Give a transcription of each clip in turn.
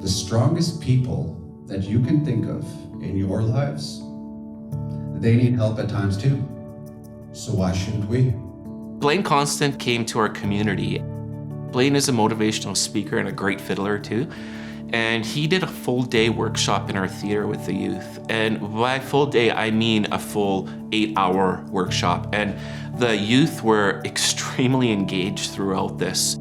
The strongest people that you can think of in your lives, they need help at times too. So why shouldn't we? Blain Constant came to our community. Blain is a motivational speaker and a great fiddler too. And he did a full day workshop in our theater with the youth. And by full day, I mean a full 8-hour workshop. And the youth were extremely engaged throughout this.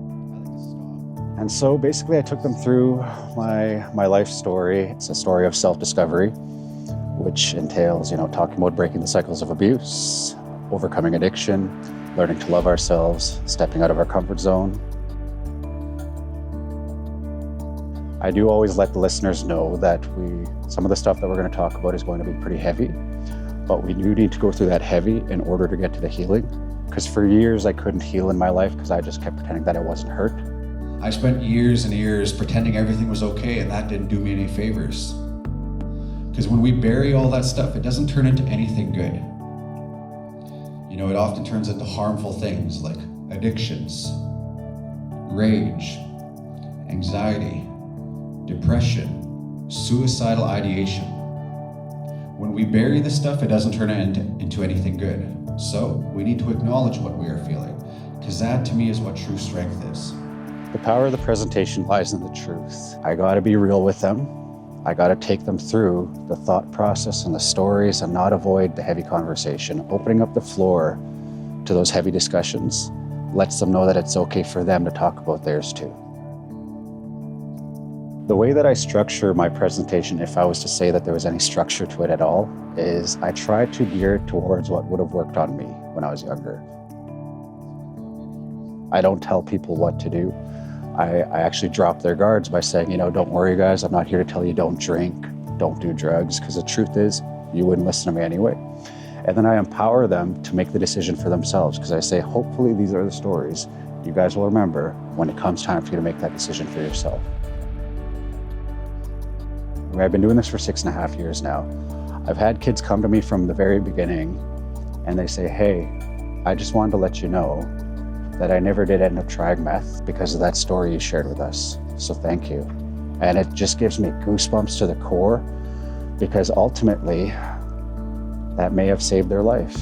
And so basically I took them through my life story. It's a story of self-discovery, which entails, talking about breaking the cycles of abuse, overcoming addiction, learning to love ourselves, stepping out of our comfort zone. I do always let the listeners know that some of the stuff that we're going to talk about is going to be pretty heavy, but we do need to go through that heavy in order to get to the healing. Because for years I couldn't heal in my life because I just kept pretending that I wasn't hurt. I spent years and years pretending everything was okay, and that didn't do me any favors. Because when we bury all that stuff, it doesn't turn into anything good. It often turns into harmful things like addictions, rage, anxiety, depression, suicidal ideation. When we bury this stuff, it doesn't turn into anything good. So we need to acknowledge what we are feeling, because that to me is what true strength is. The power of the presentation lies in the truth. I gotta be real with them. I gotta take them through the thought process and the stories and not avoid the heavy conversation. Opening up the floor to those heavy discussions lets them know that it's okay for them to talk about theirs too. The way that I structure my presentation, if I was to say that there was any structure to it at all, is I try to gear it towards what would have worked on me when I was younger. I don't tell people what to do. I actually drop their guards by saying, don't worry guys, I'm not here to tell you don't drink, don't do drugs, because the truth is, you wouldn't listen to me anyway. And then I empower them to make the decision for themselves, because I say, hopefully these are the stories you guys will remember when it comes time for you to make that decision for yourself. I've been doing this for 6.5 years now. I've had kids come to me from the very beginning and they say, hey, I just wanted to let you know that I never did end up trying meth because of that story you shared with us. So thank you. And it just gives me goosebumps to the core, because ultimately that may have saved their life.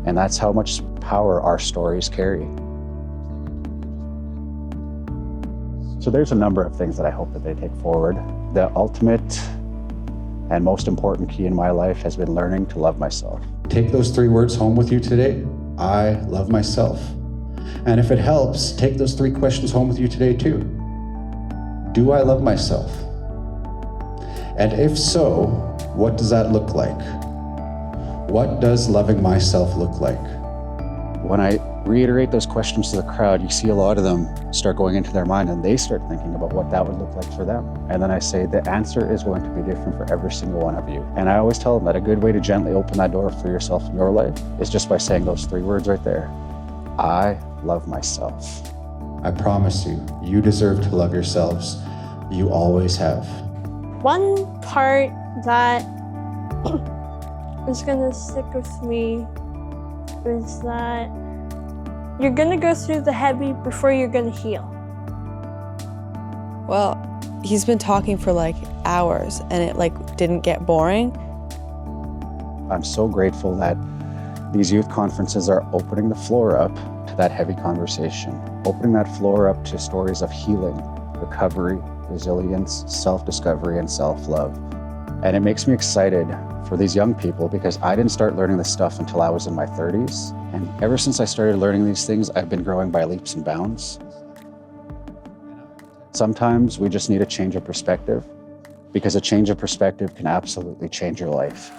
And that's how much power our stories carry. So there's a number of things that I hope that they take forward. The ultimate and most important key in my life has been learning to love myself. Take those 3 words home with you today. I love myself. And if it helps, take those 3 questions home with you today too. Do I love myself? And if so, what does that look like? What does loving myself look like? When I reiterate those questions to the crowd, you see a lot of them start going into their mind and they start thinking about what that would look like for them. And then I say the answer is going to be different for every single one of you. And I always tell them that a good way to gently open that door for yourself in your life is just by saying those 3 words right there. I love myself. I promise you, you deserve to love yourselves. You always have. One part that is gonna stick with me is that you're gonna go through the heavy before you're gonna heal. Well, he's been talking for hours and it didn't get boring. I'm so grateful that these youth conferences are opening the floor up to that heavy conversation, opening that floor up to stories of healing, recovery, resilience, self-discovery, and self-love. And it makes me excited for these young people because I didn't start learning this stuff until I was in my 30s. And ever since I started learning these things, I've been growing by leaps and bounds. Sometimes we just need a change of perspective, because a change of perspective can absolutely change your life.